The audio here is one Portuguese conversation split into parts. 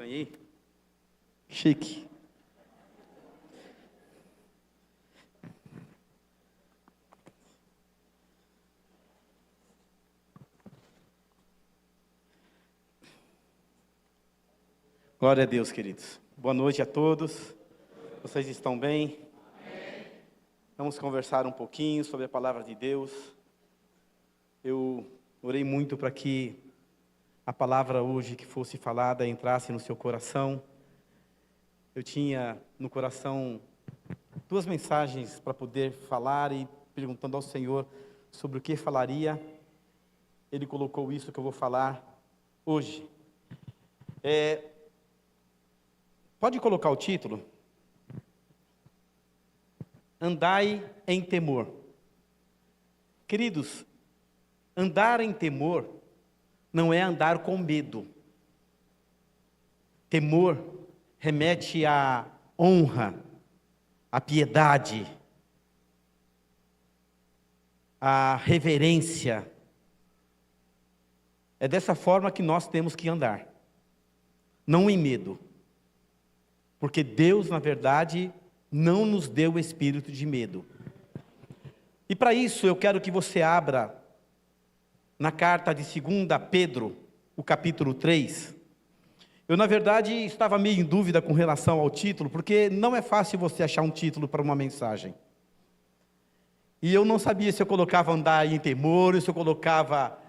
ganhei. Chique. Glória a Deus, queridos. Boa noite a todos. Vocês estão bem? Amém. Vamos conversar um pouquinho sobre a palavra de Deus. Eu orei muito para que a palavra hoje que fosse falada entrasse no seu coração. Eu tinha no coração 2 mensagens para poder falar e perguntando ao Senhor sobre o que falaria. Ele colocou isso que eu vou falar hoje. Pode colocar o título? Andai em temor. Queridos, andar em temor não é andar com medo. Temor remete à honra, à piedade, à reverência. É dessa forma que nós temos que andar, não em medo. Porque Deus, na verdade, não nos deu o espírito de medo. E para isso eu quero que você abra na carta de 2 Pedro, o capítulo 3. Eu, na verdade, estava meio em dúvida com relação ao título, porque não é fácil você achar um título para uma mensagem. E eu não sabia se eu colocava andar em temor, se eu colocava...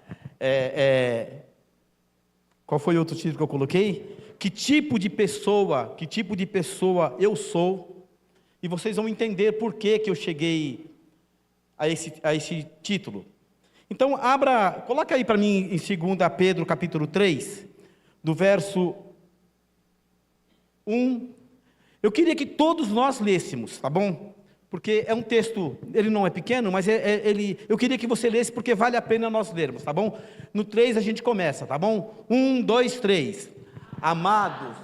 Qual foi o outro título que eu coloquei? Que tipo de pessoa eu sou? E vocês vão entender por que eu cheguei a esse título. Então, coloca aí para mim em 2 Pedro, capítulo 3, do verso 1. Eu queria que todos nós lêssemos, tá bom? Porque é um texto, ele não é pequeno, mas eu queria que você lesse, porque vale a pena nós lermos, tá bom? No 3 a gente começa, tá bom? 1, 2, 3. Amados,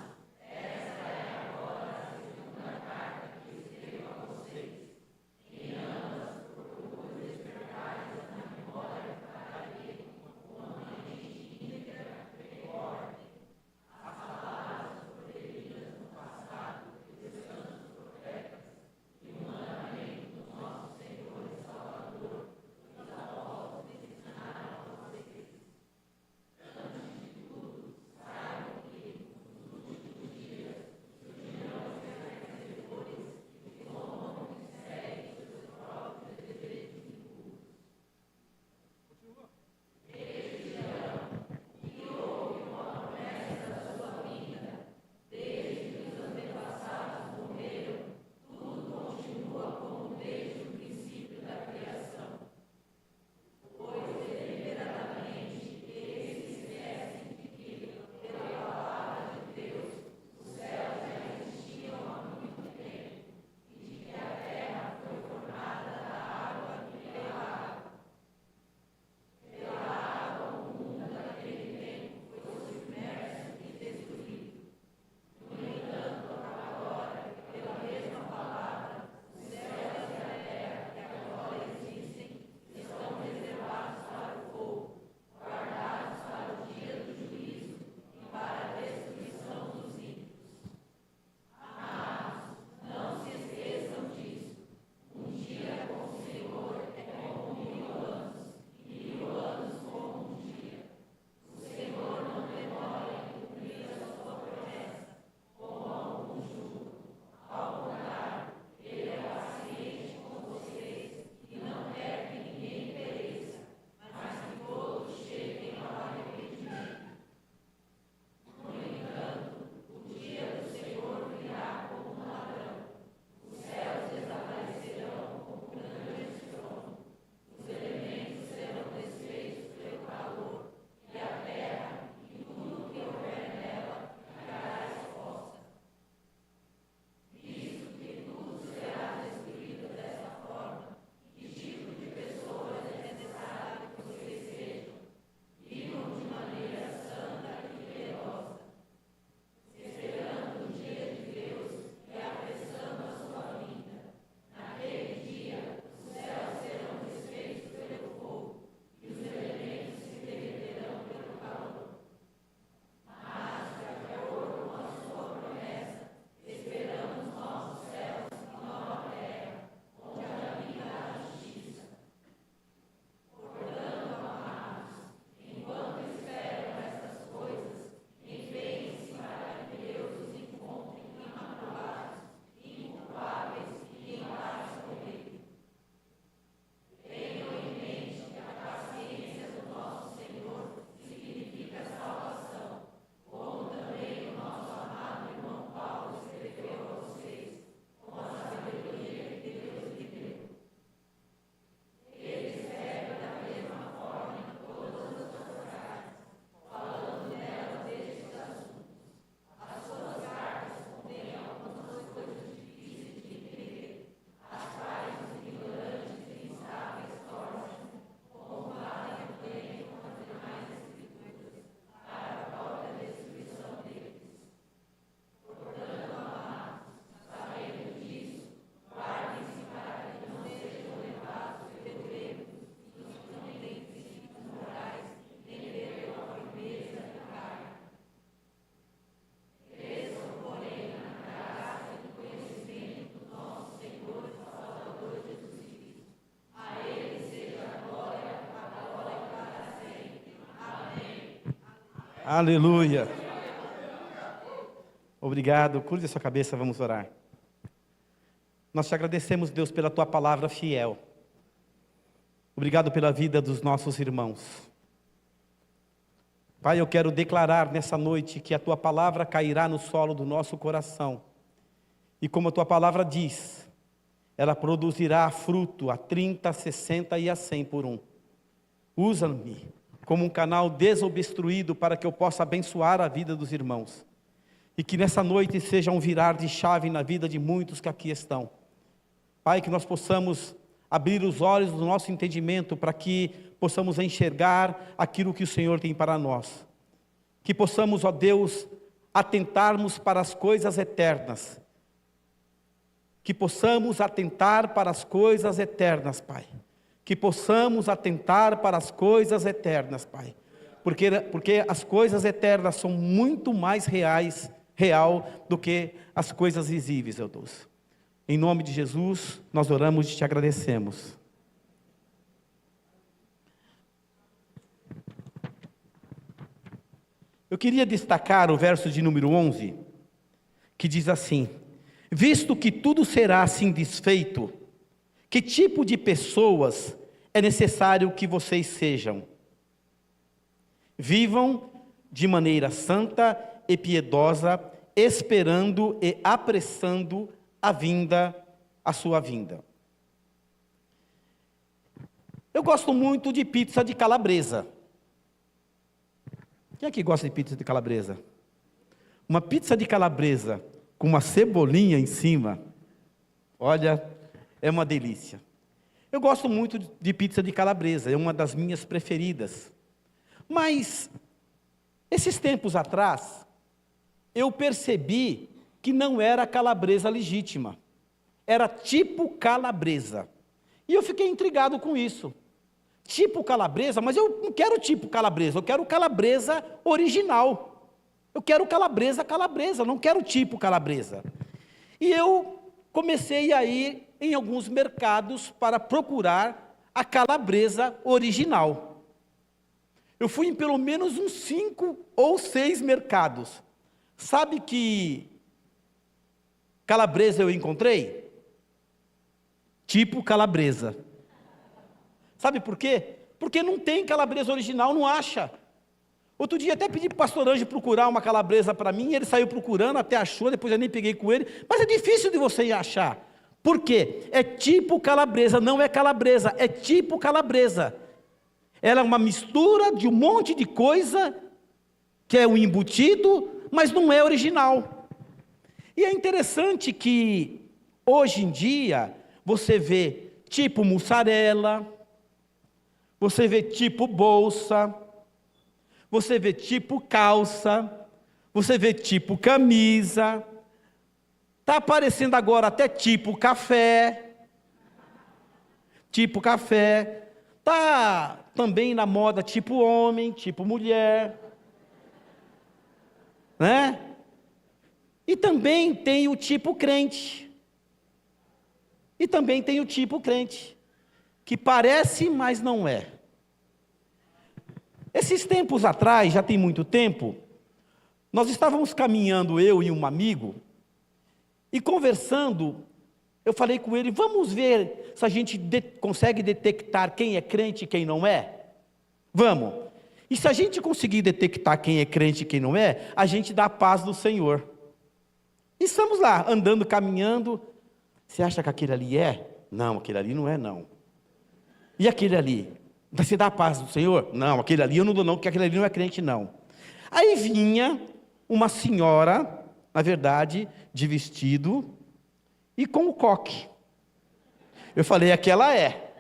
Aleluia. Obrigado. Curva a sua cabeça, vamos orar. Nós te agradecemos, Deus, pela tua palavra fiel. Obrigado pela vida dos nossos irmãos. Pai, eu quero declarar nessa noite que a tua palavra cairá no solo do nosso coração. E como a tua palavra diz, ela produzirá fruto a 30, a 60 e a 100 por um. Usa-me como um canal desobstruído para que eu possa abençoar a vida dos irmãos. E que nessa noite seja um virar de chave na vida de muitos que aqui estão. Pai, que nós possamos abrir os olhos do nosso entendimento para que possamos enxergar aquilo que o Senhor tem para nós. Que possamos, ó Deus, atentarmos para as coisas eternas. Que possamos atentar para as coisas eternas, Pai. Que possamos atentar para as coisas eternas, Pai. Porque as coisas eternas são muito mais real do que as coisas visíveis, ó Deus. Em nome de Jesus, nós oramos e te agradecemos. Eu queria destacar o verso de número 11, que diz assim: visto que tudo será assim desfeito, que tipo de pessoas é necessário que vocês sejam? Vivam de maneira santa e piedosa, esperando e apressando a sua vinda. Eu gosto muito de pizza de calabresa. Quem é que gosta de pizza de calabresa? Uma pizza de calabresa com uma cebolinha em cima, olha, é uma delícia. Eu gosto muito de pizza de calabresa, é uma das minhas preferidas. Mas, esses tempos atrás, eu percebi que não era calabresa legítima, era tipo calabresa. E eu fiquei intrigado com isso. Tipo calabresa, mas eu não quero tipo calabresa, eu quero calabresa original. Eu quero calabresa, não quero tipo calabresa. E eu comecei a ir em alguns mercados para procurar a calabresa original. Eu fui em pelo menos uns 5 ou 6 mercados. Sabe que calabresa eu encontrei? Tipo calabresa. Sabe por quê? Porque não tem calabresa original, não acha. Outro dia até pedi para o pastor Anjo procurar uma calabresa para mim, ele saiu procurando, até achou, depois eu nem peguei com ele, mas é difícil de você achar. Por quê? É tipo calabresa, não é calabresa, é tipo calabresa. Ela é uma mistura de um monte de coisa, que é um embutido, mas não é original. E é interessante que, hoje em dia, você vê tipo mussarela, você vê tipo bolsa, você vê tipo calça, você vê tipo camisa, está aparecendo agora até tipo café, está também na moda tipo homem, tipo mulher, né? E também tem o tipo crente, que parece, mas não é. Esses tempos atrás, já tem muito tempo, nós estávamos caminhando, eu e um amigo, e conversando, eu falei com ele, vamos ver se a gente consegue detectar quem é crente e quem não é? Vamos. E se a gente conseguir detectar quem é crente e quem não é, a gente dá a paz do Senhor. E estamos lá, andando, caminhando. Você acha que aquele ali é? Não, aquele ali não é não. E aquele ali? Você dá a paz do Senhor? Não, aquele ali eu não dou não, porque aquele ali não é crente não. Aí vinha uma senhora, na verdade, de vestido e com o coque. Eu falei, aquela é.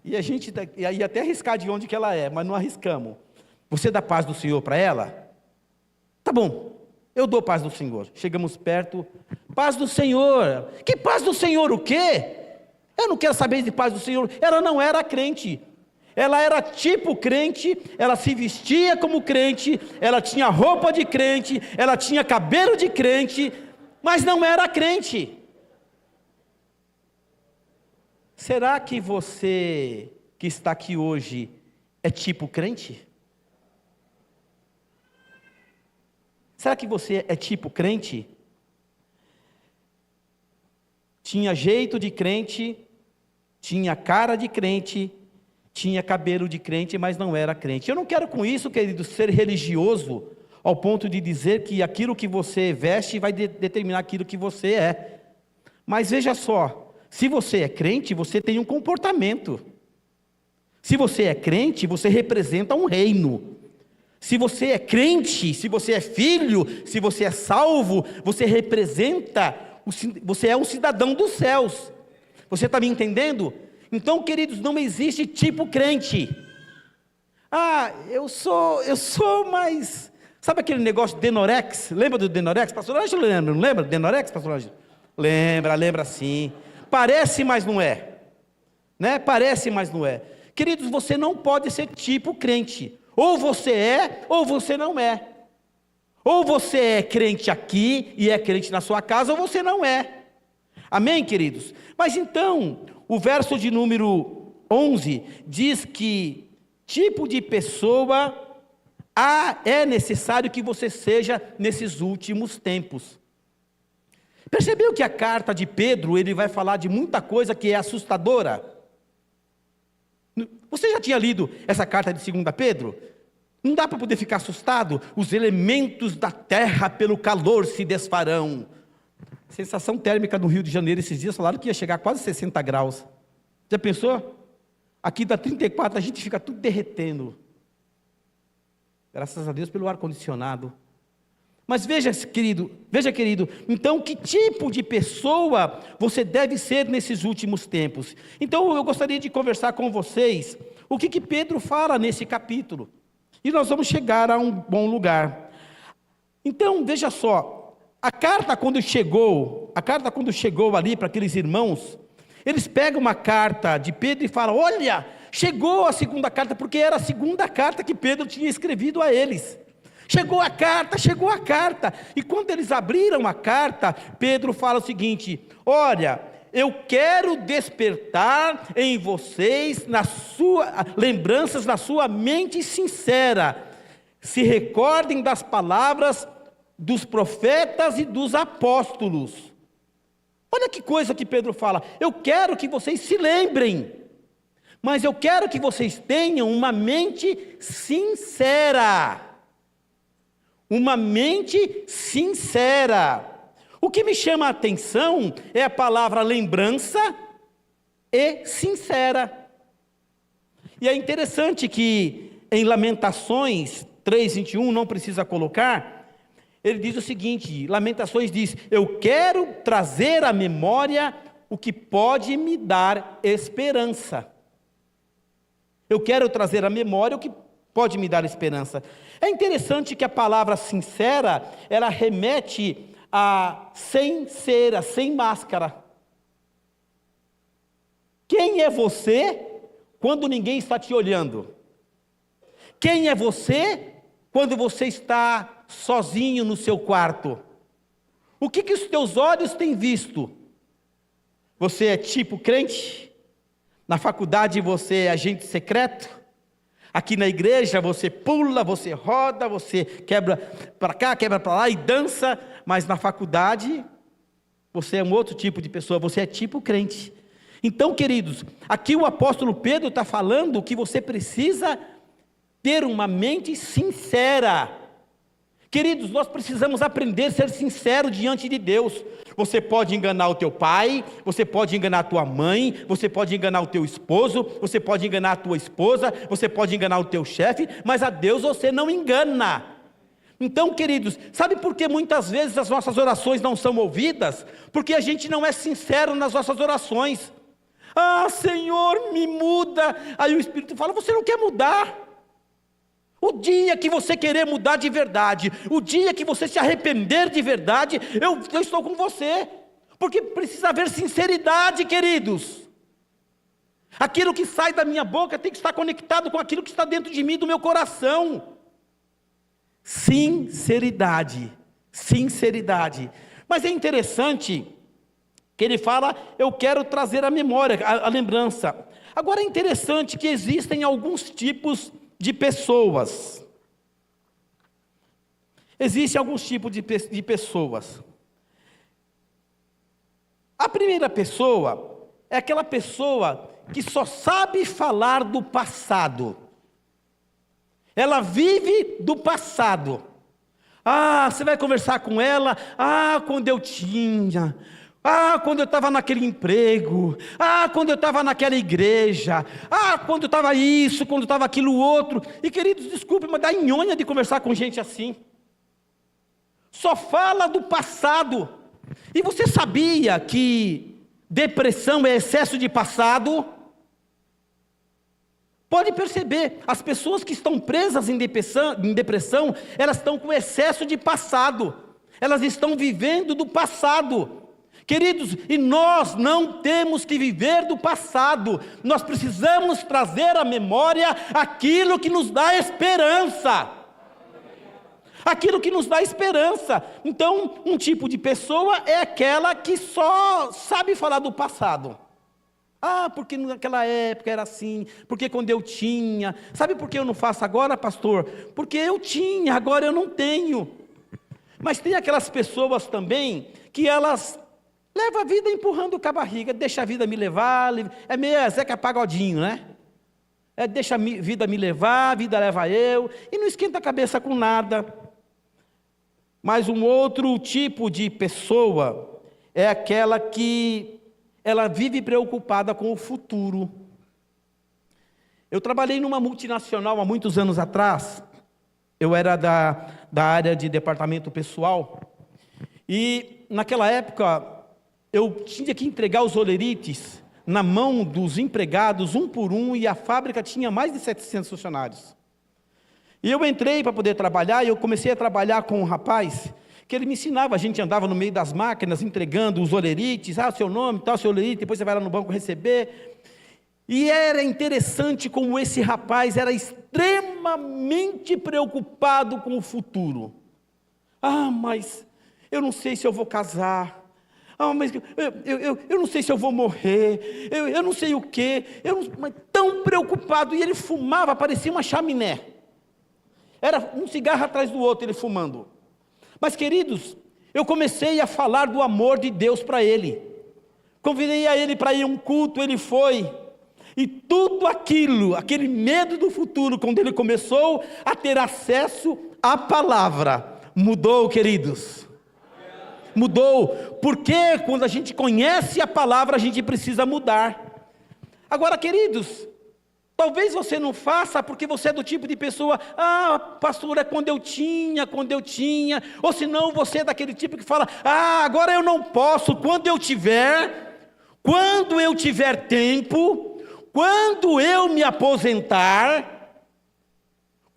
E a gente ia até arriscar de onde que ela é, mas não arriscamos. Você dá paz do Senhor para ela? Tá bom, eu dou paz do Senhor. Chegamos perto, paz do Senhor. Que paz do Senhor o quê? Eu não quero saber de paz do Senhor. Ela não era crente. Ela era tipo crente, ela se vestia como crente, ela tinha roupa de crente, ela tinha cabelo de crente, mas não era crente. Será que você que está aqui hoje é tipo crente? Será que você é tipo crente? Tinha jeito de crente, tinha cara de crente, tinha cabelo de crente, mas não era crente. Eu não quero com isso, querido, ser religioso, ao ponto de dizer que aquilo que você veste vai determinar aquilo que você é. Mas veja só, se você é crente, você tem um comportamento. Se você é crente, você representa um reino. Se você é crente, se você é filho, se você é salvo, você representa, você é um cidadão dos céus. Você está me entendendo? Então, queridos, não existe tipo crente. Eu sou mais... Sabe aquele negócio de Denorex? Lembra do Denorex? Pastor Ângelo lembra, não lembra do Denorex, pastor Ângelo? Lembra sim. Parece, mas não é. Né? Parece, mas não é. Queridos, você não pode ser tipo crente. Ou você é, ou você não é. Ou você é crente aqui e é crente na sua casa, ou você não é. Amém, queridos? Mas então, o verso de número 11 diz que tipo de pessoa é necessário que você seja nesses últimos tempos. Percebeu que a carta de Pedro, ele vai falar de muita coisa que é assustadora? Você já tinha lido essa carta de 2 Pedro? Não dá para poder ficar assustado? Os elementos da terra pelo calor se desfarão. Sensação térmica no Rio de Janeiro esses dias falaram que ia chegar a quase 60 graus. Já pensou? Aqui dá 34, a gente fica tudo derretendo. Graças a Deus pelo ar-condicionado. Mas veja, querido, então que tipo de pessoa você deve ser nesses últimos tempos? Então eu gostaria de conversar com vocês o que Pedro fala nesse capítulo. E nós vamos chegar a um bom lugar. Então, veja só, a carta quando chegou ali para aqueles irmãos, eles pegam uma carta de Pedro e falam: olha, chegou a segunda carta, porque era a segunda carta que Pedro tinha escrevido a eles. Chegou a carta, e quando eles abriram a carta, Pedro fala o seguinte: olha, eu quero despertar em vocês lembranças na sua mente sincera, se recordem das palavras dos profetas e dos apóstolos. Olha que coisa que Pedro fala: eu quero que vocês se lembrem, mas eu quero que vocês tenham uma mente sincera. Uma mente sincera. O que me chama a atenção é a palavra lembrança e sincera. E é interessante que em Lamentações 3:21, não precisa colocar, ele diz o seguinte: Lamentações diz: eu quero trazer à memória o que pode me dar esperança. Eu quero trazer à memória o que pode me dar esperança. É interessante que a palavra sincera, ela remete a sem cera, sem máscara. Quem é você quando ninguém está te olhando? Quem é você quando você está sozinho no seu quarto? O que os teus olhos têm visto? Você é tipo crente? Na faculdade você é agente secreto? Aqui na igreja você pula, você roda, você quebra para cá, quebra para lá e dança, mas na faculdade você é um outro tipo de pessoa, você é tipo crente. Então, queridos, aqui o apóstolo Pedro está falando que você precisa ter uma mente sincera. Queridos, nós precisamos aprender a ser sincero diante de Deus. Você pode enganar o teu pai, você pode enganar a tua mãe, você pode enganar o teu esposo, você pode enganar a tua esposa, você pode enganar o teu chefe, mas a Deus você não engana. Então, queridos, sabe por que muitas vezes as nossas orações não são ouvidas? Porque a gente não é sincero nas nossas orações. Senhor, me muda. Aí o Espírito fala: você não quer mudar. O dia que você querer mudar de verdade, o dia que você se arrepender de verdade, eu estou com você, porque precisa haver sinceridade, queridos. Aquilo que sai da minha boca tem que estar conectado com aquilo que está dentro de mim, do meu coração. Sinceridade. Mas é interessante que ele fala: eu quero trazer a memória, a lembrança. Agora é interessante que existem alguns tipos de pessoas. Existem alguns tipos de pessoas. A primeira pessoa é aquela pessoa que só sabe falar do passado. Ela vive do passado. Você vai conversar com ela, quando eu tinha, quando eu estava naquele emprego, quando eu estava naquela igreja, quando eu estava isso, quando eu estava aquilo outro. E queridos, desculpe, mas dá nhonha de conversar com gente assim. Só fala do passado. E você sabia que depressão é excesso de passado? Pode perceber, as pessoas que estão presas em depressão, elas estão com excesso de passado. Elas estão vivendo do passado. Queridos, e nós não temos que viver do passado. Nós precisamos trazer à memória aquilo que nos dá esperança. Aquilo que nos dá esperança. Então, um tipo de pessoa é aquela que só sabe falar do passado. Porque naquela época era assim, porque quando eu tinha. Sabe por que eu não faço agora, pastor? Porque eu tinha, agora eu não tenho. Mas tem aquelas pessoas também que elas levam a vida empurrando com a barriga, deixa a vida me levar, é meio Zeca Pagodinho, né? Deixa a vida me levar, a vida leva eu, e não esquenta a cabeça com nada. Mas um outro tipo de pessoa é aquela que ela vive preocupada com o futuro. Eu trabalhei numa multinacional há muitos anos atrás. Eu era da área de departamento pessoal. E naquela época, eu tinha que entregar os olerites na mão dos empregados, um por um, e a fábrica tinha mais de 700 funcionários. E eu entrei para poder trabalhar, e eu comecei a trabalhar com um rapaz, que ele me ensinava, a gente andava no meio das máquinas, entregando os olerites, seu nome, tal, seu olerite, depois você vai lá no banco receber. E era interessante como esse rapaz era extremamente preocupado com o futuro. Mas eu não sei se eu vou casar. Mas eu não sei se eu vou morrer. Eu não sei o quê. Mas tão preocupado. E ele fumava, parecia uma chaminé. Era um cigarro atrás do outro, ele fumando. Mas, queridos, eu comecei a falar do amor de Deus para ele. Convidei a ele para ir a um culto, ele foi. E tudo aquilo, aquele medo do futuro, quando ele começou a ter acesso à palavra, mudou, queridos. Mudou, porque quando a gente conhece a palavra, a gente precisa mudar. Agora, queridos, talvez você não faça porque você é do tipo de pessoa, pastor, é quando eu tinha, ou senão você é daquele tipo que fala, agora eu não posso, quando eu tiver tempo, quando eu me aposentar,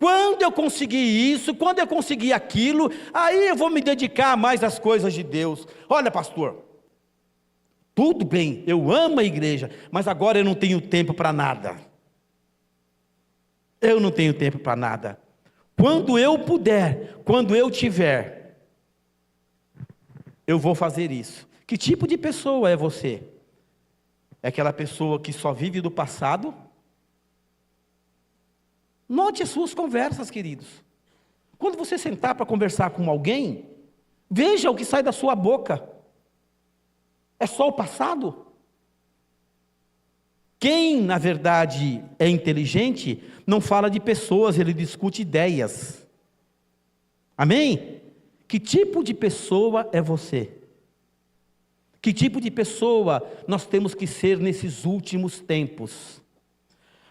quando eu conseguir isso, quando eu conseguir aquilo, aí eu vou me dedicar mais às coisas de Deus. Olha, pastor, tudo bem, eu amo a igreja, mas agora eu não tenho tempo para nada. Eu não tenho tempo para nada. Quando eu puder, quando eu tiver, eu vou fazer isso. Que tipo de pessoa é você? É aquela pessoa que só vive do passado? Note as suas conversas, queridos. Quando você sentar para conversar com alguém, veja o que sai da sua boca. É só o passado? Quem, na verdade, é inteligente, não fala de pessoas, ele discute ideias. Amém? Que tipo de pessoa é você? Que tipo de pessoa nós temos que ser nesses últimos tempos?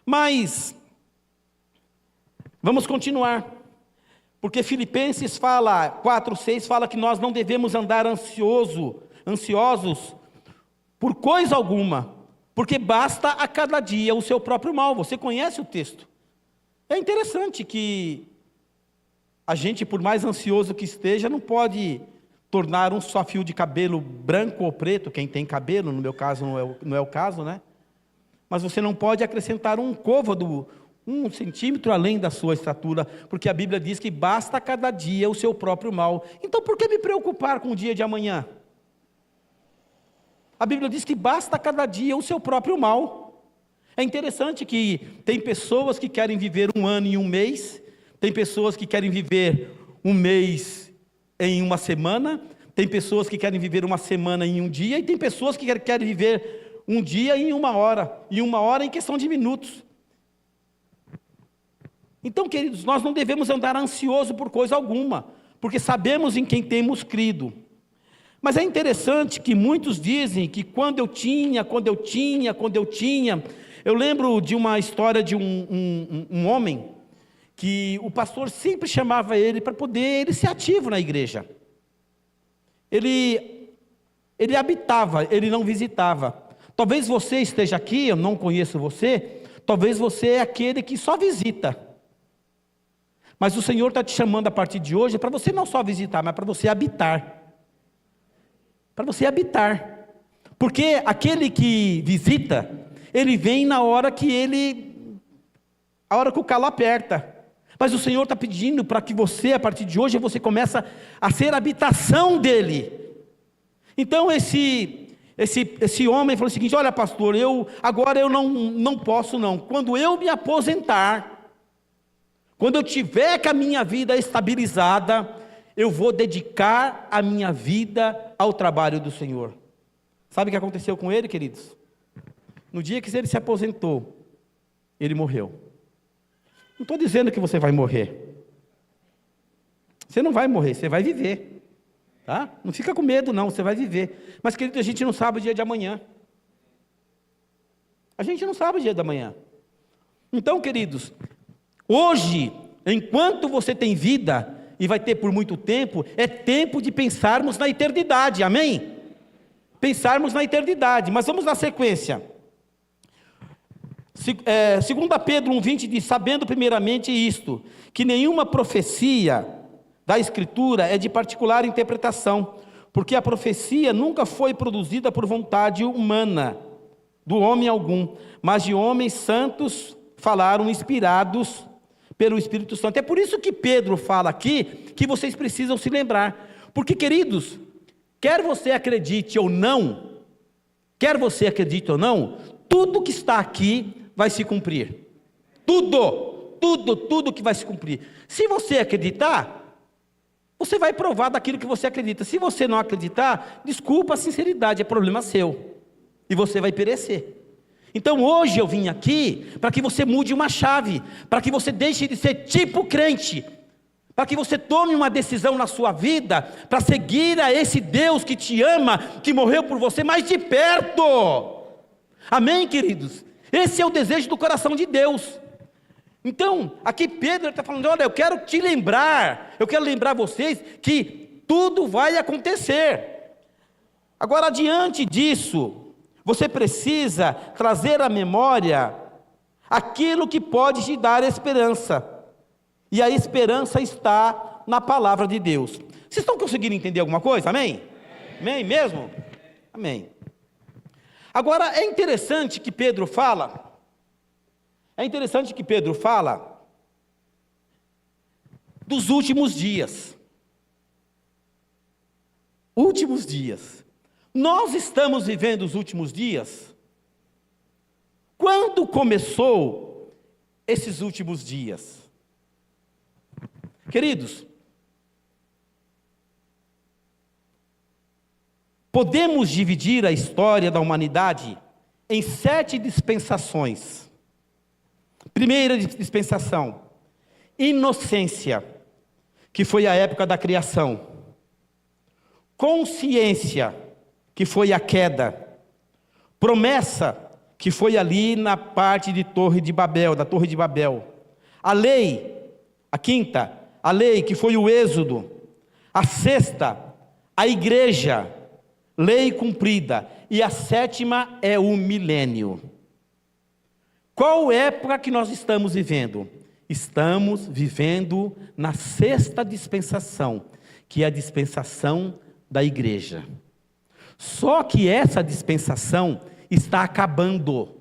Mas, vamos continuar. Porque Filipenses 4:6 fala que nós não devemos andar ansiosos por coisa alguma, porque basta a cada dia o seu próprio mal. Você conhece o texto. É interessante que a gente, por mais ansioso que esteja, não pode tornar um só fio de cabelo branco ou preto, quem tem cabelo, no meu caso não é o caso, né? Mas você não pode acrescentar um côvado, 1 centímetro além da sua estatura, porque a Bíblia diz que basta a cada dia o seu próprio mal. Então por que me preocupar com o dia de amanhã? A Bíblia diz que basta a cada dia o seu próprio mal. É interessante que tem pessoas que querem viver 1 ano e 1 mês, tem pessoas que querem viver um mês em uma semana, tem pessoas que querem viver uma semana em um dia, e tem pessoas que querem viver um dia em uma hora, e uma hora em questão de minutos. Então, queridos, nós não devemos andar ansioso por coisa alguma, porque sabemos em quem temos crido. Mas é interessante que muitos dizem que quando eu tinha, eu lembro de uma história de um homem, que o pastor sempre chamava ele para poder ele ser ativo na igreja. Ele habitava, ele não visitava. Talvez você esteja aqui, eu não conheço você, talvez você é aquele que só visita. Mas o Senhor está te chamando a partir de hoje para você não só visitar, mas para você habitar. Para você habitar. Porque aquele que visita, ele vem na hora que a hora que o calo aperta. Mas o Senhor está pedindo para que você, a partir de hoje, você começa a ser a habitação dEle. Então esse homem falou o seguinte: olha, pastor, agora eu não posso não. Quando eu me aposentar, quando eu tiver com a minha vida estabilizada, eu vou dedicar a minha vida ao trabalho do Senhor. Sabe o que aconteceu com ele, queridos? No dia que ele se aposentou, ele morreu. Não estou dizendo que você vai morrer. Você não vai morrer, você vai viver. Tá? Não fica com medo não, você vai viver. Mas, querido, a gente não sabe o dia de amanhã. A gente não sabe o dia de amanhã. Então, queridos, hoje, enquanto você tem vida, e vai ter por muito tempo, é tempo de pensarmos na eternidade, amém? Pensarmos na eternidade, mas vamos na sequência. 2 Pedro 1,20 diz: sabendo primeiramente isto, que nenhuma profecia da Escritura é de particular interpretação, porque a profecia nunca foi produzida por vontade humana, do homem algum, mas de homens santos falaram inspirados pelo Espírito Santo. É por isso que Pedro fala aqui, que vocês precisam se lembrar, porque, queridos, quer você acredite ou não, tudo que está aqui vai se cumprir, tudo que vai se cumprir. Se você acreditar, você vai provar daquilo que você acredita. Se você não acreditar, desculpa a sinceridade, é problema seu, e você vai perecer. Então hoje eu vim aqui para que você mude uma chave, para que você deixe de ser tipo crente, para que você tome uma decisão na sua vida, para seguir a esse Deus que te ama, que morreu por você mais de perto. Amém, queridos? Esse é o desejo do coração de Deus. Então, aqui Pedro está falando: olha, eu quero lembrar vocês que tudo vai acontecer. Agora, diante disso, você precisa trazer à memória aquilo que pode te dar esperança. E a esperança está na palavra de Deus. Vocês estão conseguindo entender alguma coisa? Amém? Amém mesmo? Amém. Agora, é interessante que Pedro fala dos últimos dias. Últimos dias. Nós estamos vivendo os últimos dias? Quando começou esses últimos dias? Queridos, podemos dividir a história da humanidade em 7 dispensações. Primeira dispensação, inocência, que foi a época da criação. Consciência, que foi a queda. Promessa, que foi ali na parte da Torre de Babel. A lei, a quinta, a lei, que foi o Êxodo. A sexta, a igreja, lei cumprida. E a sétima é o milênio. Qual época que nós estamos vivendo? Estamos vivendo na sexta dispensação, que é a dispensação da igreja. Só que essa dispensação está acabando.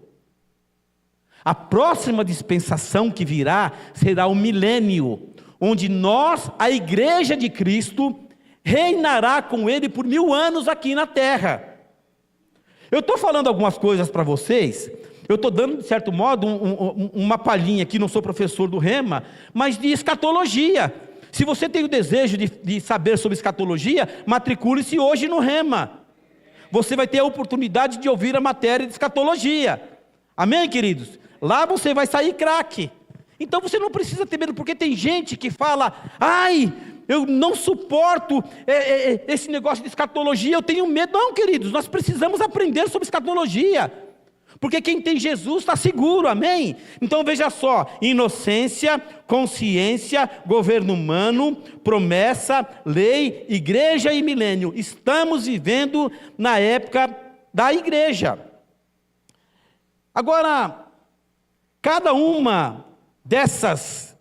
A próxima dispensação que virá será o milênio, onde nós, a igreja de Cristo, reinará com Ele por 1000 anos aqui na terra. Eu estou falando algumas coisas para vocês, eu estou dando, de certo modo, uma palhinha aqui, não sou professor do Rema, mas de escatologia. Se você tem o desejo de saber sobre escatologia, matricule-se hoje no Rema. Você vai ter a oportunidade de ouvir a matéria de escatologia. Amém, queridos? Lá você vai sair craque. Então você não precisa ter medo, porque tem gente que fala: ai, eu não suporto esse negócio de escatologia, eu tenho medo. Não, queridos, nós precisamos aprender sobre escatologia, porque quem tem Jesus está seguro, amém? Então veja só: inocência, consciência, governo humano, promessa, lei, igreja e milênio. Estamos vivendo na época da igreja. Agora, cada uma dessas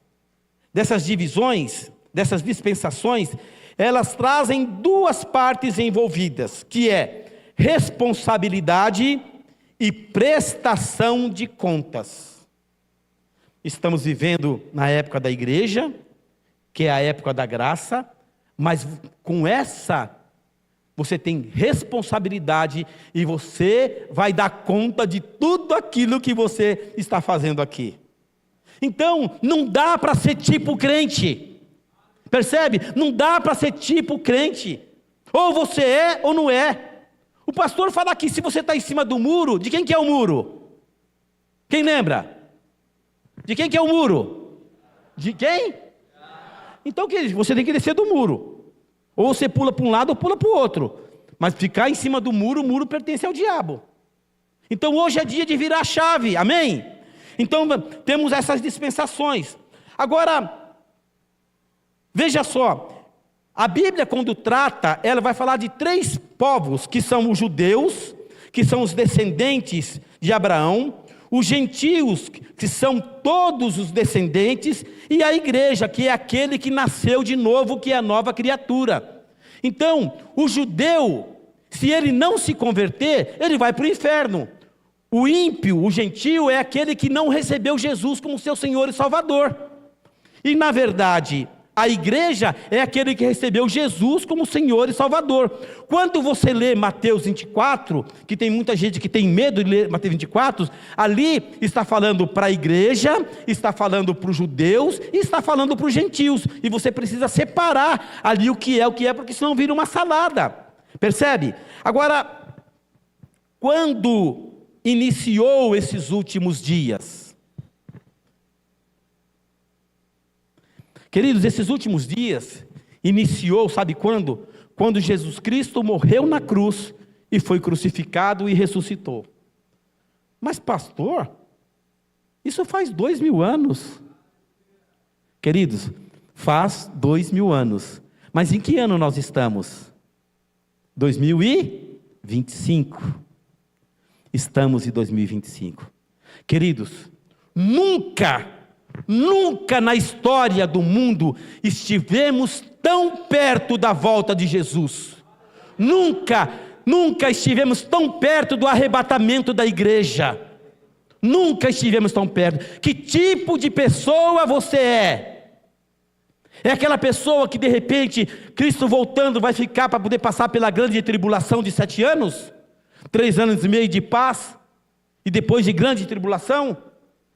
divisões, dessas dispensações, elas trazem duas partes envolvidas, que é responsabilidade e prestação de contas. Estamos vivendo na época da igreja, que é a época da graça, mas com essa você tem responsabilidade e você vai dar conta de tudo aquilo que você está fazendo aqui. Então, não dá para ser tipo crente, percebe? Não dá para ser tipo crente, ou você é ou não é. O pastor fala aqui, se você está em cima do muro, de quem que é o muro? Quem lembra? De quem que é o muro? De quem? Então, você tem que descer do muro, ou você pula para um lado ou pula para o outro, mas ficar em cima do muro, o muro pertence ao diabo. Então hoje é dia de virar a chave, amém? Então temos essas dispensações. Agora, veja só, a Bíblia quando trata, ela vai falar de 3 povos, que são os judeus, que são os descendentes de Abraão, os gentios, que são todos os descendentes, e a igreja, que é aquele que nasceu de novo, que é a nova criatura. Então, o judeu, se ele não se converter, ele vai para o inferno. O ímpio, o gentio, é aquele que não recebeu Jesus como seu Senhor e Salvador. E na verdade, a igreja é aquele que recebeu Jesus como Senhor e Salvador. Quando você lê Mateus 24, que tem muita gente que tem medo de ler Mateus 24, ali está falando para a igreja, está falando para os judeus e está falando para os gentios. E você precisa separar ali o que é, porque senão vira uma salada. Percebe? Agora, quando iniciou esses últimos dias? Queridos, esses últimos dias iniciou, sabe quando? Quando Jesus Cristo morreu na cruz e foi crucificado e ressuscitou. Mas pastor, isso faz 2000 anos. Queridos, faz 2000 anos. Mas em que ano nós estamos? 2025. Estamos em 2025. Queridos, nunca na história do mundo estivemos tão perto da volta de Jesus. Nunca estivemos tão perto do arrebatamento da igreja. Nunca estivemos tão perto. Que tipo de pessoa você é? É aquela pessoa que de repente, Cristo voltando, vai ficar para poder passar pela grande tribulação de 7 anos? 3 anos e meio de paz, e depois de grande tribulação?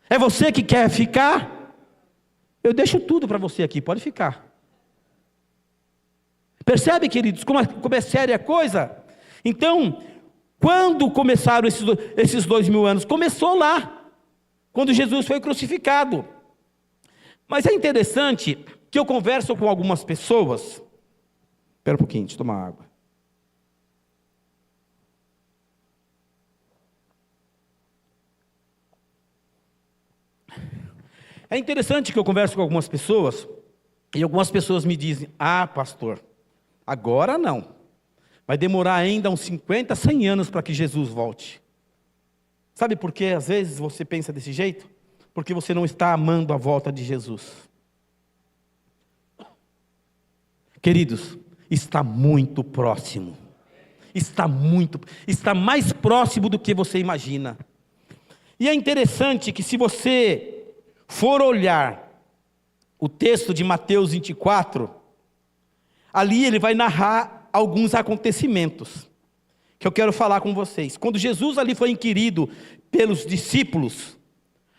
É você que quer ficar? Eu deixo tudo para você aqui, pode ficar. Percebe, queridos, como é séria a coisa? Então, quando começaram esses 2000 anos? Começou lá, quando Jesus foi crucificado. Mas é interessante que eu converso com algumas pessoas. Espera um pouquinho, deixa eu tomar água. É interessante que eu converso com algumas pessoas, e algumas pessoas me dizem: ah, pastor, agora não, vai demorar ainda uns 50, 100 anos para que Jesus volte. Sabe por que às vezes você pensa desse jeito? Porque você não está amando a volta de Jesus. Queridos, está muito próximo, está mais próximo do que você imagina. E é interessante que se você for olhar o texto de Mateus 24, ali ele vai narrar alguns acontecimentos, que eu quero falar com vocês. Quando Jesus ali foi inquirido pelos discípulos,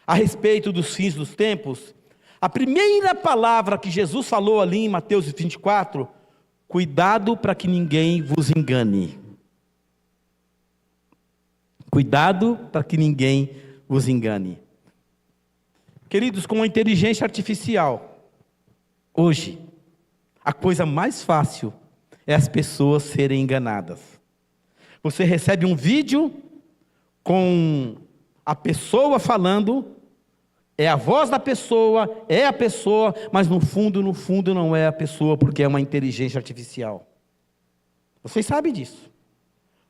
a respeito dos fins dos tempos, A primeira palavra que Jesus falou ali em Mateus 24, cuidado para que ninguém vos engane. Cuidado para que ninguém vos engane. Queridos, com a inteligência artificial, hoje, a coisa mais fácil é as pessoas serem enganadas. Você recebe um vídeo com a pessoa falando, é a voz da pessoa, é a pessoa, mas no fundo não é a pessoa, porque é uma inteligência artificial. Vocês sabem disso.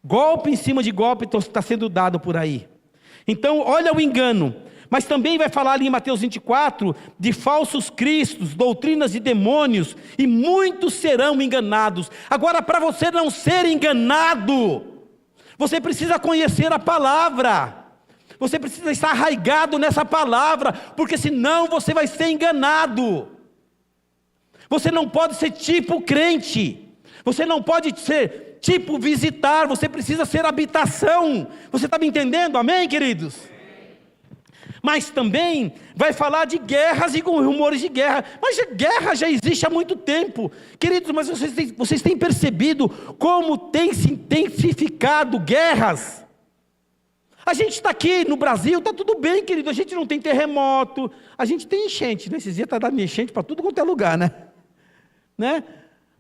Golpe em cima de golpe está sendo dado por aí. Então, olha o engano. Mas também vai falar ali em Mateus 24, de falsos cristos, doutrinas de demônios, e muitos serão enganados. Agora, para você não ser enganado, você precisa conhecer a palavra. Você precisa estar arraigado nessa palavra, porque senão você vai ser enganado. Você não pode ser tipo crente. Você não pode ser tipo visitar. Você precisa ser habitação. Você está me entendendo? Amém, queridos? Mas também vai falar de guerras e com rumores de guerra. Mas a guerra já existe há muito tempo. Queridos, mas vocês têm percebido como tem se intensificado guerras? A gente está aqui no Brasil, está tudo bem, querido. A gente não tem terremoto, a gente tem enchente. Nesses dias está dando enchente para tudo quanto é lugar, né?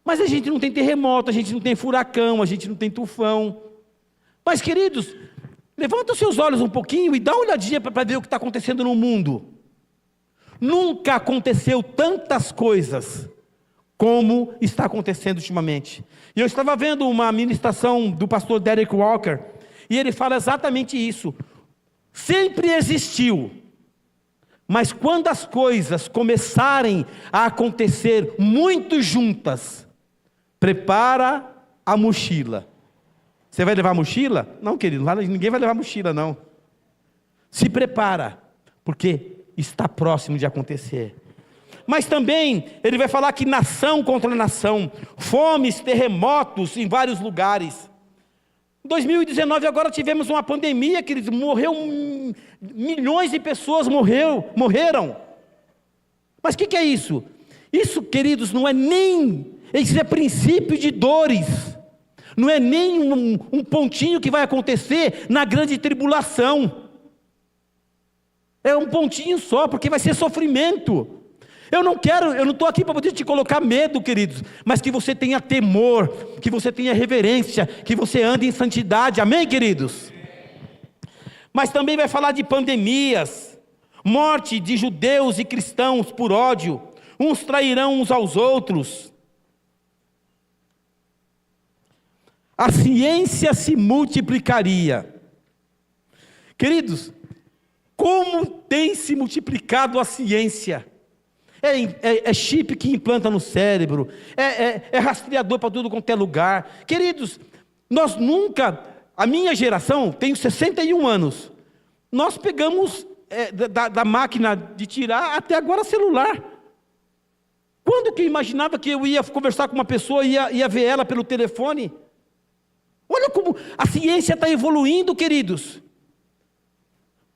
Mas a gente não tem terremoto, a gente não tem furacão, a gente não tem tufão. Mas, queridos, levanta os seus olhos um pouquinho e dá uma olhadinha para ver o que está acontecendo no mundo. Nunca aconteceu tantas coisas como está acontecendo ultimamente. E eu estava vendo uma ministração do pastor Derek Walker, e ele fala exatamente isso. Sempre existiu, mas quando as coisas começarem a acontecer muito juntas, prepara a mochila. Você vai levar a mochila? Não, querido, ninguém vai levar a mochila, não. Se prepara, porque está próximo de acontecer. Mas também, ele vai falar que nação contra nação, fomes, terremotos em vários lugares. Em 2019 agora tivemos uma pandemia, queridos, milhões de pessoas morreram. Mas o que é isso? Isso, queridos, não é nem, isso é princípio de dores. Não é nem um pontinho que vai acontecer na grande tribulação. É um pontinho só, porque vai ser sofrimento. Eu não estou aqui para poder te colocar medo, queridos, mas que você tenha temor, que você tenha reverência, que você ande em santidade, amém, queridos? Mas também vai falar de pandemias, morte de judeus e cristãos por ódio, uns trairão uns aos outros. A ciência se multiplicaria. Queridos, como tem se multiplicado a ciência? É chip que implanta no cérebro, é rastreador para tudo quanto é lugar. Queridos, nós nunca, a minha geração, tenho 61 anos, nós pegamos da máquina de tirar até agora celular. Quando que eu imaginava que eu ia conversar com uma pessoa e ia ver ela pelo telefone? Olha como a ciência está evoluindo, queridos.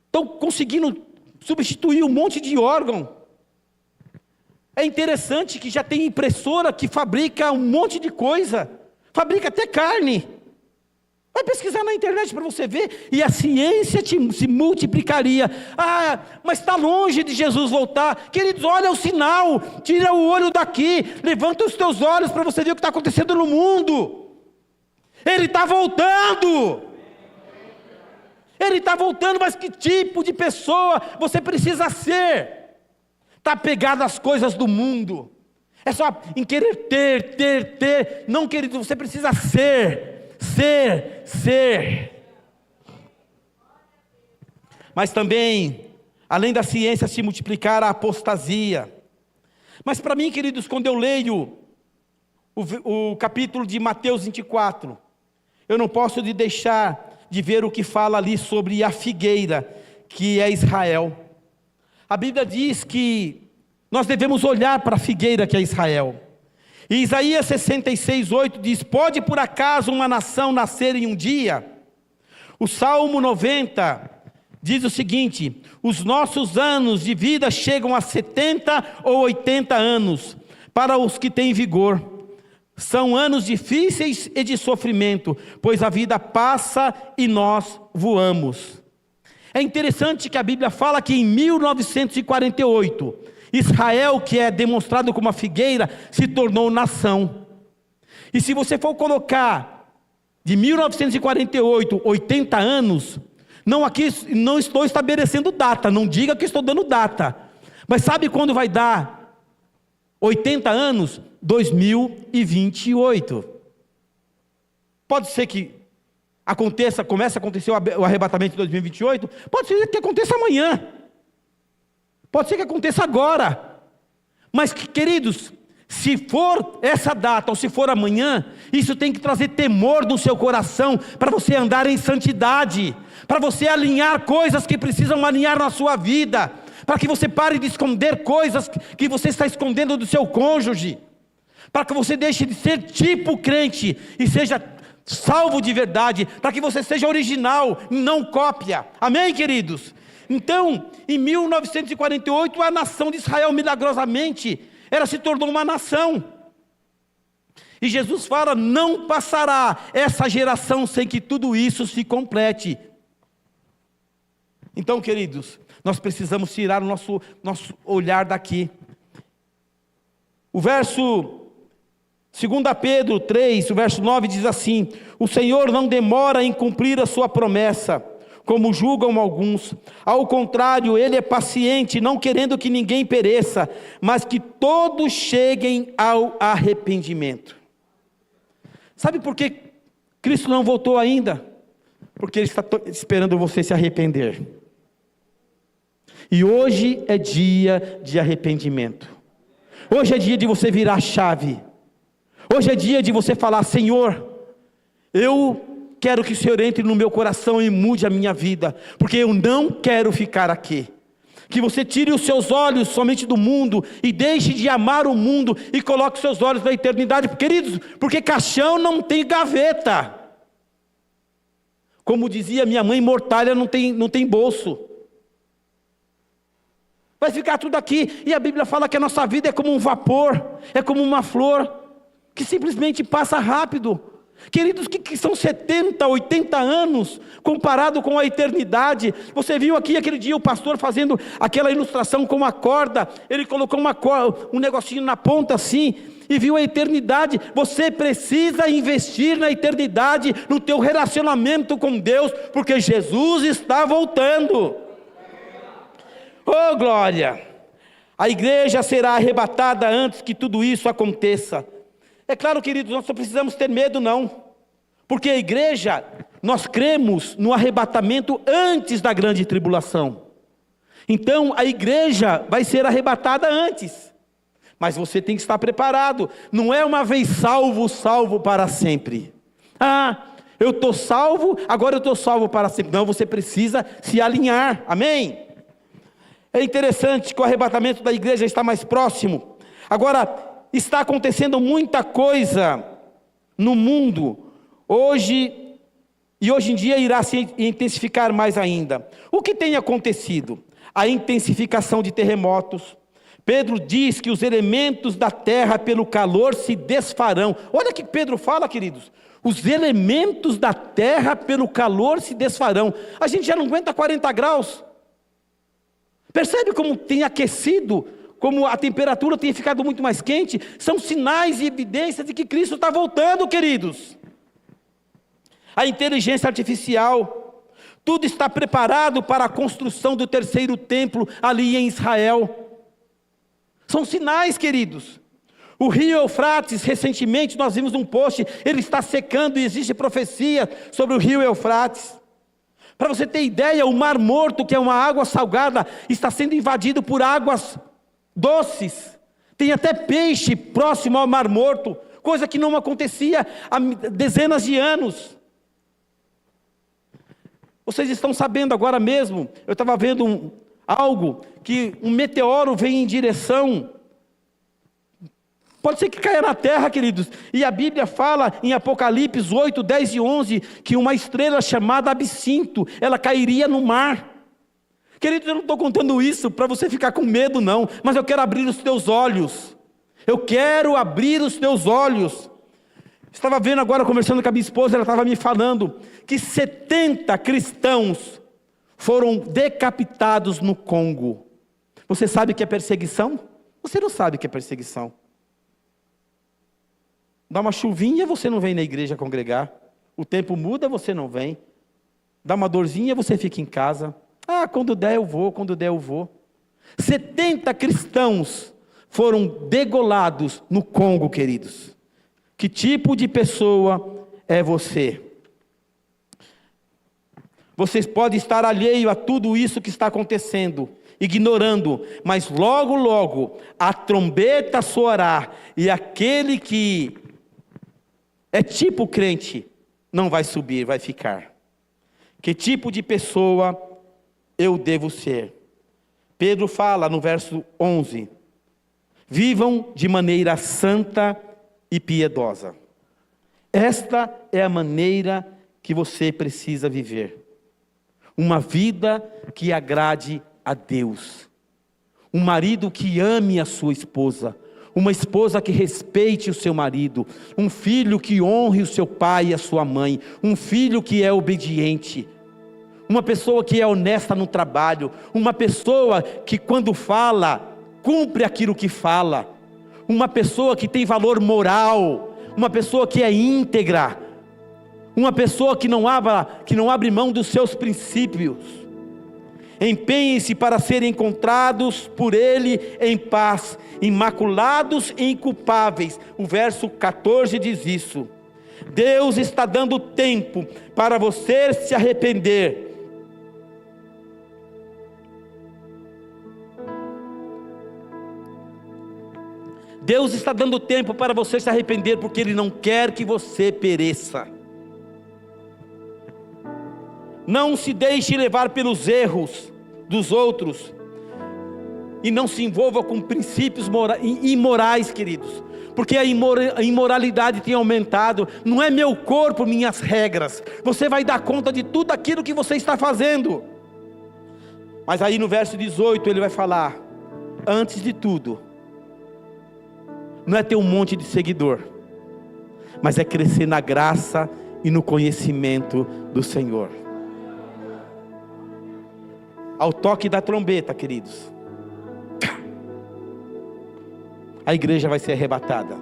Estão conseguindo substituir um monte de órgão. É interessante que já tem impressora que fabrica um monte de coisa. Fabrica até carne. Vai pesquisar na internet para você ver. E a ciência se multiplicaria. Ah, mas está longe de Jesus voltar. Queridos, olha o sinal. Tira o olho daqui. Levanta os teus olhos para você ver o que está acontecendo no mundo. Ele está voltando. Ele está voltando, mas que tipo de pessoa você precisa ser? Está apegado às coisas do mundo. É só em querer ter. Não, querido, você precisa ser. Mas também, além da ciência se multiplicar, a apostasia. Mas para mim, queridos, quando eu leio o capítulo de Mateus 24, eu não posso deixar de ver o que fala ali sobre a figueira, que é Israel. A Bíblia diz que nós devemos olhar para a figueira que é Israel. E Isaías 66:8 diz: pode por acaso uma nação nascer em um dia? O Salmo 90 diz o seguinte: os nossos anos de vida chegam a 70 ou 80 anos, para os que têm vigor. São anos difíceis e de sofrimento, pois a vida passa e nós voamos. É interessante que a Bíblia fala que em 1948, Israel, que é demonstrado como uma figueira, se tornou nação. E se você for colocar de 1948, 80 anos, não estou estabelecendo data, não diga que estou dando data. Mas sabe quando vai dar 80 anos? 2028. Pode ser que comece a acontecer o arrebatamento de 2028, pode ser que aconteça amanhã, pode ser que aconteça agora, mas queridos, se for essa data ou se for amanhã, isso tem que trazer temor no seu coração, para você andar em santidade, para você alinhar coisas que precisam alinhar na sua vida, para que você pare de esconder coisas que você está escondendo do seu cônjuge, para que você deixe de ser tipo crente e seja salvo de verdade, para que você seja original, não cópia. Amém, queridos? Então, em 1948, a nação de Israel, milagrosamente, ela se tornou uma nação. E Jesus fala: não passará essa geração sem que tudo isso se complete. Então, queridos, nós precisamos tirar o nosso olhar daqui. O verso 2 Pedro 3, o verso 9 diz assim: o Senhor não demora em cumprir a sua promessa, como julgam alguns. Ao contrário, Ele é paciente, não querendo que ninguém pereça, mas que todos cheguem ao arrependimento. Sabe por que Cristo não voltou ainda? Porque Ele está esperando você se arrepender. E hoje é dia de arrependimento. Hoje é dia de você virar a chave. Hoje é dia de você falar: Senhor, eu quero que o Senhor entre no meu coração e mude a minha vida, porque eu não quero ficar aqui. Que você tire os seus olhos somente do mundo e deixe de amar o mundo e coloque os seus olhos na eternidade, queridos, porque caixão não tem gaveta. Como dizia minha mãe, mortalha não tem bolso. Vai ficar tudo aqui. E a Bíblia fala que a nossa vida é como um vapor, é como uma flor que simplesmente passa rápido. Queridos, que são 70, 80 anos comparado com a eternidade? Você viu aqui aquele dia o pastor fazendo aquela ilustração com uma corda, ele colocou um negocinho na ponta assim, e viu a eternidade. Você precisa investir na eternidade, no teu relacionamento com Deus, porque Jesus está voltando. Oh glória! A igreja será arrebatada antes que tudo isso aconteça. É claro, queridos, nós não precisamos ter medo não, porque a igreja, nós cremos no arrebatamento antes da grande tribulação. Então a igreja vai ser arrebatada antes, mas você tem que estar preparado. Não é uma vez salvo para sempre. Eu estou salvo, agora eu estou salvo para sempre. Não, você precisa se alinhar, amém? É interessante que o arrebatamento da igreja está mais próximo. Agora, está acontecendo muita coisa no mundo, hoje em dia irá se intensificar mais ainda. O que tem acontecido? A intensificação de terremotos. Pedro diz que os elementos da terra pelo calor se desfarão. Olha o que Pedro fala, queridos. Os elementos da terra pelo calor se desfarão. A gente já não aguenta 40 graus. Percebe como tem aquecido? Como a temperatura tem ficado muito mais quente? São sinais e evidências de que Cristo está voltando, queridos. A inteligência artificial, tudo está preparado para a construção do terceiro templo ali em Israel. São sinais, queridos. O rio Eufrates, recentemente nós vimos um post, ele está secando e existe profecia sobre o rio Eufrates. Para você ter ideia, o Mar Morto, que é uma água salgada, está sendo invadido por águas doces. Tem até peixe próximo ao Mar Morto, coisa que não acontecia há dezenas de anos. Vocês estão sabendo agora mesmo, eu estava vendo algo, que um meteoro vem em direção, pode ser que caia na terra, queridos, e a Bíblia fala em Apocalipse 8, 10 e 11, que uma estrela chamada Absinto, ela cairia no mar. Querido, eu não estou contando isso para você ficar com medo não, mas eu quero abrir os teus olhos. Eu quero abrir os teus olhos. Estava vendo agora, conversando com a minha esposa, ela estava me falando que 70 cristãos foram decapitados no Congo. Você sabe o que é perseguição? Você não sabe o que é perseguição. Dá uma chuvinha, você não vem na igreja congregar. O tempo muda, você não vem. Dá uma dorzinha, você fica em casa. Ah, quando der eu vou, quando der eu vou. 70 cristãos foram degolados no Congo, queridos. Que tipo de pessoa é você? Vocês podem estar alheio a tudo isso que está acontecendo, ignorando, mas logo, logo, a trombeta soará, e aquele que é tipo crente, não vai subir, vai ficar. Que tipo de pessoa eu devo ser? Pedro fala no verso 11, vivam de maneira santa e piedosa. Esta é a maneira que você precisa viver. Uma vida que agrade a Deus. Um marido que ame a sua esposa. Uma esposa que respeite o seu marido. Um filho que honre o seu pai e a sua mãe. Um filho que é obediente. Uma pessoa que é honesta no trabalho. Uma pessoa que quando fala, cumpre aquilo que fala. Uma pessoa que tem valor moral. Uma pessoa que é íntegra. Uma pessoa que não abre mão dos seus princípios. Empenhem-se para serem encontrados por Ele em paz, imaculados e inculpáveis. O verso 14 diz isso. Deus está dando tempo para você se arrepender. Deus está dando tempo para você se arrepender, porque Ele não quer que você pereça. Não se deixe levar pelos erros dos outros, e não se envolva com princípios imorais, queridos, porque a imoralidade tem aumentado. Não é meu corpo, minhas regras. Você vai dar conta de tudo aquilo que você está fazendo. Mas aí no verso 18 ele vai falar, antes de tudo, não é ter um monte de seguidor, mas é crescer na graça e no conhecimento do Senhor. Ao toque da trombeta, queridos, a igreja vai ser arrebatada.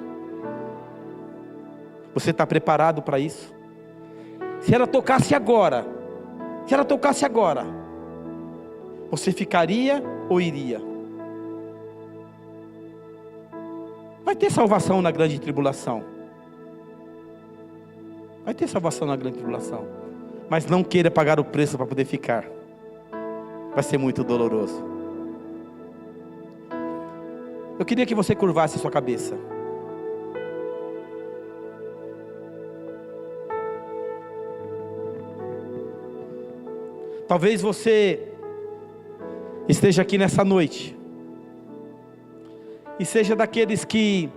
Você está preparado para isso? Se ela tocasse agora, você ficaria ou iria? Vai ter salvação na grande tribulação. Vai ter salvação na grande tribulação. Mas não queira pagar o preço para poder ficar. Vai ser muito doloroso. Eu queria que você curvasse sua cabeça. Talvez você esteja aqui nessa noite e seja daqueles que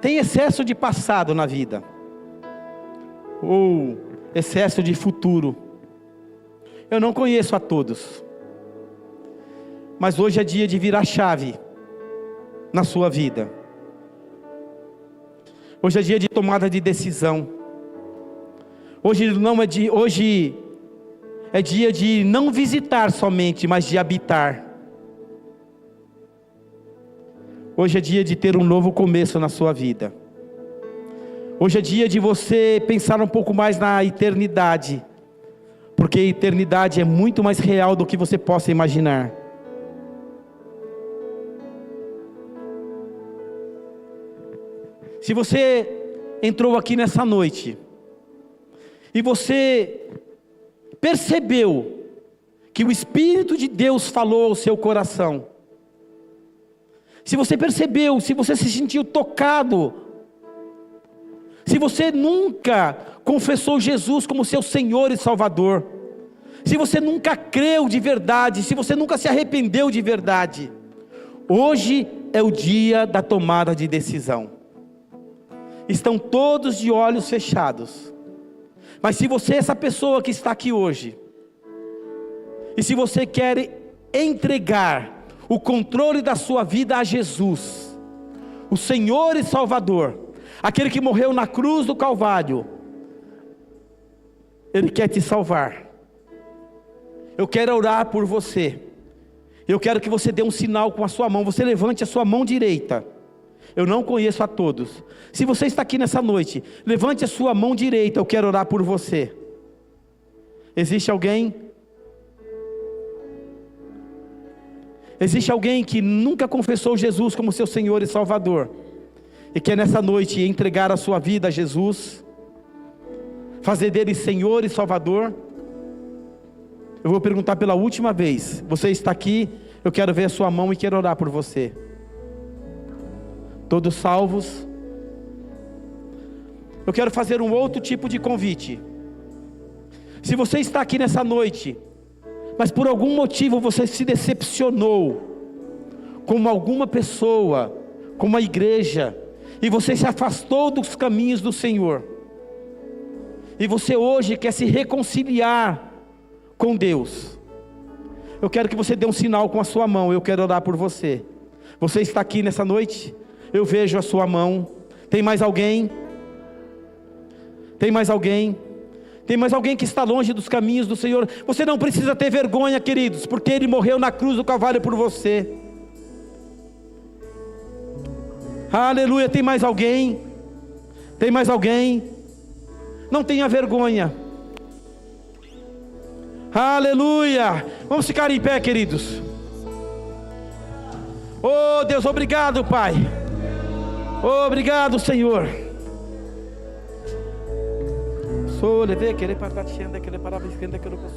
tem excesso de passado na vida, ou excesso de futuro. Eu não conheço a todos, mas hoje é dia de virar chave na sua vida. Hoje é dia de tomada de decisão. Hoje é dia de não visitar somente, mas de habitar. Hoje é dia de ter um novo começo na sua vida. Hoje é dia de você pensar um pouco mais na eternidade, porque a eternidade é muito mais real do que você possa imaginar. Se você entrou aqui nessa noite e você percebeu que o Espírito de Deus falou ao seu coração, se você percebeu, se você se sentiu tocado, se você nunca confessou Jesus como seu Senhor e Salvador, se você nunca creu de verdade, se você nunca se arrependeu de verdade, hoje é o dia da tomada de decisão. Estão todos de olhos fechados, mas se você é essa pessoa que está aqui hoje, e se você quer entregar o controle da sua vida a Jesus, o Senhor e Salvador, aquele que morreu na cruz do Calvário, Ele quer te salvar. Eu quero orar por você. Eu quero que você dê um sinal com a sua mão. Você levante a sua mão direita. Eu não conheço a todos. Se você está aqui nessa noite, levante a sua mão direita. Eu quero orar por você. Existe alguém? Existe alguém que nunca confessou Jesus como seu Senhor e Salvador e quer nessa noite entregar a sua vida a Jesus, fazer dele Senhor e Salvador? Eu vou perguntar pela última vez. Você está aqui? Eu quero ver a sua mão e quero orar por você. Todos salvos? Eu quero fazer um outro tipo de convite. Se você está aqui nessa noite, mas por algum motivo você se decepcionou com alguma pessoa, com uma igreja, e você se afastou dos caminhos do Senhor, e você hoje quer se reconciliar com Deus, eu quero que você dê um sinal com a sua mão. Eu quero orar por você. Você está aqui nessa noite? Eu vejo a sua mão. Tem mais alguém? Tem mais alguém? Tem mais alguém que está longe dos caminhos do Senhor? Você não precisa ter vergonha, queridos, porque Ele morreu na cruz do Calvário por você. Aleluia. Tem mais alguém? Tem mais alguém? Não tenha vergonha. Aleluia. Vamos ficar em pé, queridos. Oh Deus, obrigado, Pai. Obrigado, Senhor. Sou levei aquele para a tienda, aquele para a esquerda, aquele para o